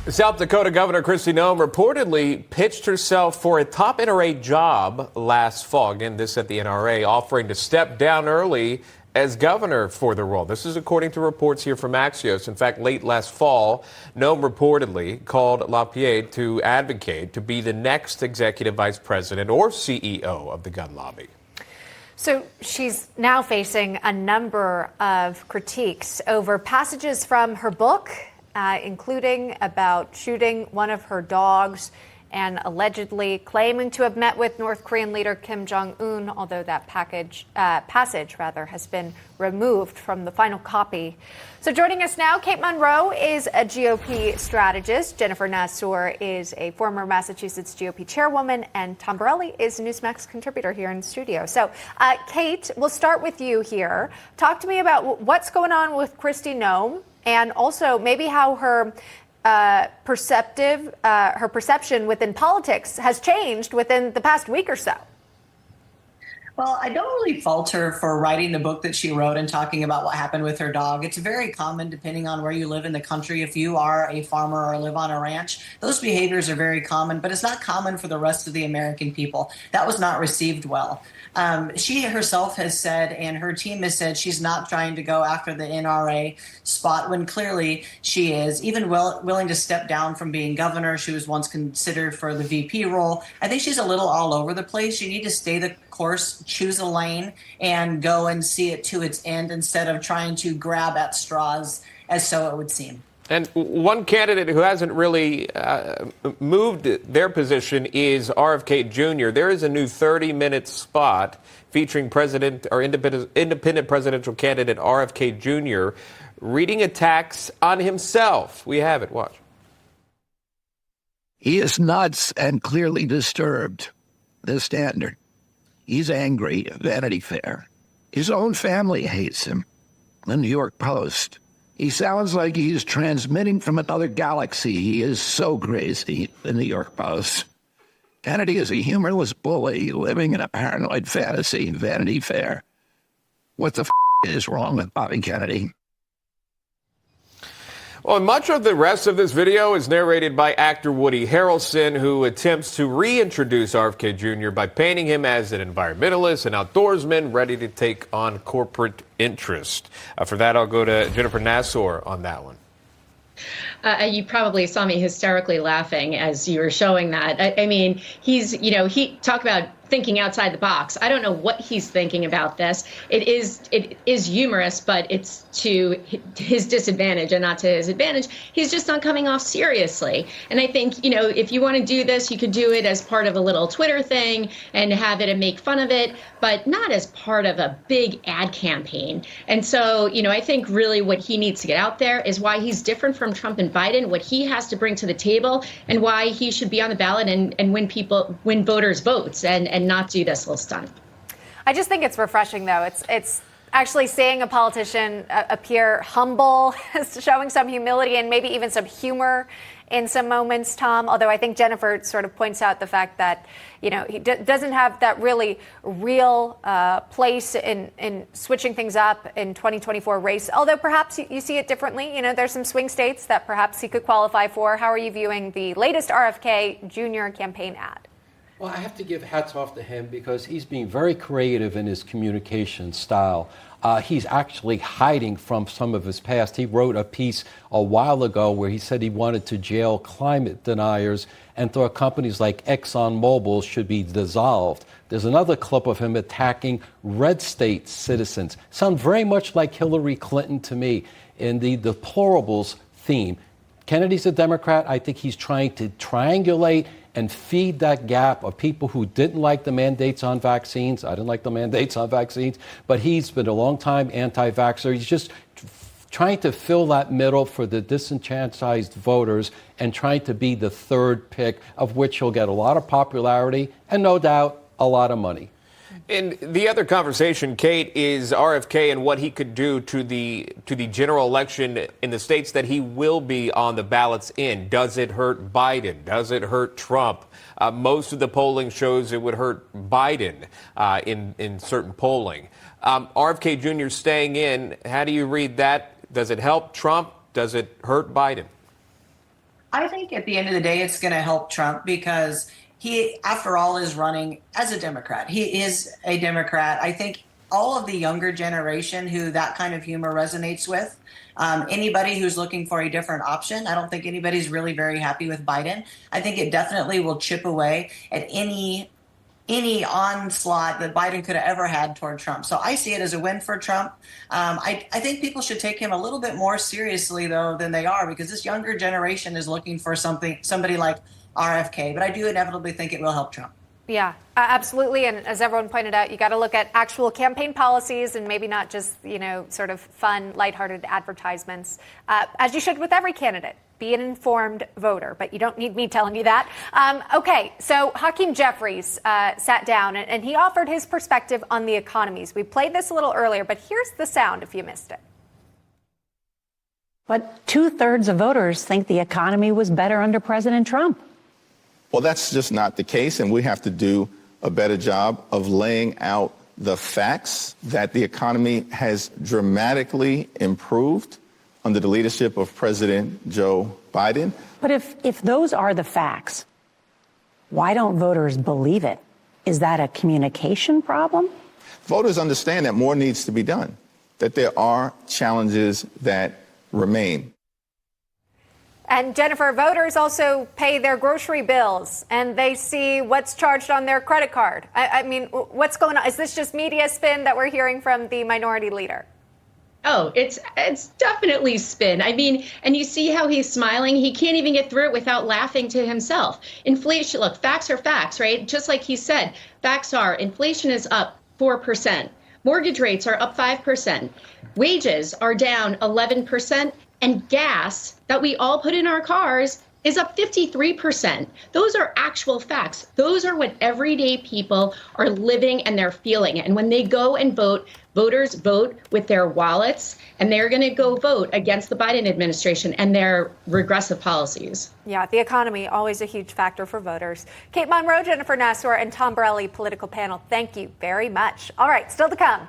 South Dakota Governor Kristi Noem reportedly pitched herself for a top NRA job last fall. Again, this at the NRA, offering to step down early as governor for the role. This is according to reports here from Axios. In fact, late last fall, Noem reportedly called LaPierre to advocate to be the next executive vice president or CEO of the gun lobby. So she's now facing a number of critiques over passages from her book, including about shooting one of her dogs and allegedly claiming to have met with North Korean leader Kim Jong-un, although that passage has been removed from the final copy. So joining us now, Kate Monroe is a GOP strategist. Jennifer Nassour is a former Massachusetts GOP chairwoman, and Tom Borelli is a Newsmax contributor here in the studio. So, Kate, we'll start with you here. Talk to me about what's going on with Kristi Noem, and also maybe how her perception within politics has changed within the past week or so. Well, I don't really fault her for writing the book that she wrote and talking about what happened with her dog. It's very common depending on where you live in the country. If you are a farmer or live on a ranch, those behaviors are very common, but it's not common for the rest of the American people. That was not received well. She herself has said, and her team has said, she's not trying to go after the NRA spot when clearly she is, even willing to step down from being governor. She was once considered for the VP role. I think she's a little all over the place. You need to stay the course, choose a lane, and go and see it to its end instead of trying to grab at straws, as so it would seem. And one candidate who hasn't really moved their position is RFK Jr. There is a new 30-minute spot featuring independent presidential candidate RFK Jr. reading attacks on himself. We have it. Watch. He is nuts and clearly disturbed. The Standard. He's angry. Vanity Fair. His own family hates him. The New York Post. He sounds like he's transmitting from another galaxy. He is so crazy, the New York Post. Kennedy is a humorless bully living in a paranoid fantasy, Vanity Fair. What the is wrong with Bobby Kennedy? Well, much of the rest of this video is narrated by actor Woody Harrelson, who attempts to reintroduce RFK Jr. by painting him as an environmentalist, an outdoorsman, ready to take on corporate interest. For that, I'll go to Jennifer Nassour on that one. You probably saw me hysterically laughing as you were showing that. I mean, he talk about thinking outside the box. I don't know what he's thinking about this. It is humorous, but it's to his disadvantage and not to his advantage. He's just not coming off seriously. And I think, if you want to do this, you could do it as part of a little Twitter thing and have it and make fun of it, but not as part of a big ad campaign. And so, I think really what he needs to get out there is why he's different from Trump and Biden, what he has to bring to the table, and why he should be on the ballot and win voters' votes and not do this little stunt. I just think it's refreshing, though. It's actually seeing a politician appear humble, showing some humility and maybe even some humor in some moments, Tom. Although I think Jennifer sort of points out the fact that, he doesn't have that really real place in switching things up in 2024 race. Although perhaps you see it differently. There's some swing states that perhaps he could qualify for. How are you viewing the latest RFK Jr. campaign ad? Well, I have to give hats off to him because he's being very creative in his communication style. He's actually hiding from some of his past. He wrote a piece a while ago where he said he wanted to jail climate deniers and thought companies like ExxonMobil should be dissolved. There's another clip of him attacking red state citizens. Sound very much like Hillary Clinton to me in the deplorables theme. Kennedy's a Democrat. I think he's trying to triangulate and feed that gap of people who didn't like the mandates on vaccines. I didn't like the mandates on vaccines, but he's been a long-time anti-vaxxer. He's just trying to fill that middle for the disenfranchised voters and trying to be the third pick, of which he'll get a lot of popularity and no doubt a lot of money. And the other conversation, Kate, is RFK and what he could do to the general election in the states that he will be on the ballots in. Does it hurt Biden? Does it hurt Trump? Most of the polling shows it would hurt Biden in certain polling. RFK Jr. staying in, how do you read that? Does it help Trump? Does it hurt Biden? I think at the end of the day, it's going to help Trump because he, after all, is running as a Democrat. He is a Democrat. I think all of the younger generation who that kind of humor resonates with, anybody who's looking for a different option, I don't think anybody's really very happy with Biden. I think it definitely will chip away at any onslaught that Biden could have ever had toward Trump. So I see it as a win for Trump. I think people should take him a little bit more seriously, though, than they are, because this younger generation is looking for somebody like RFK. But I do inevitably think it will help Trump. Yeah, absolutely. And as everyone pointed out, you got to look at actual campaign policies and maybe not just, sort of fun, lighthearted advertisements, as you should with every candidate. Be an informed voter, but you don't need me telling you that. Okay, so Hakeem Jeffries sat down and he offered his perspective on the economies. We played this a little earlier, but here's the sound if you missed it. But 2/3 of voters think the economy was better under President Trump. Well, that's just not the case, and we have to do a better job of laying out the facts that the economy has dramatically improved under the leadership of President Joe Biden. But if those are the facts, why don't voters believe it? Is that a communication problem? Voters understand that more needs to be done, that there are challenges that remain. And Jennifer, voters also pay their grocery bills and they see what's charged on their credit card. I mean, what's going on? Is this just media spin that we're hearing from the minority leader? Oh, it's definitely spin. I mean, and you see how he's smiling. He can't even get through it without laughing to himself. Inflation, look, facts are facts, right? Just like he said, facts are inflation is up 4%. Mortgage rates are up 5%. Wages are down 11%. And gas that we all put in our cars is up 53%. Those are actual facts. Those are what everyday people are living and they're feeling. And when they go and vote, voters vote with their wallets, and they're going to go vote against the Biden administration and their regressive policies. Yeah, the economy, always a huge factor for voters. Kate Monroe, Jennifer Nassar, and Tom Borelli, political panel, thank you very much. All right, still to come.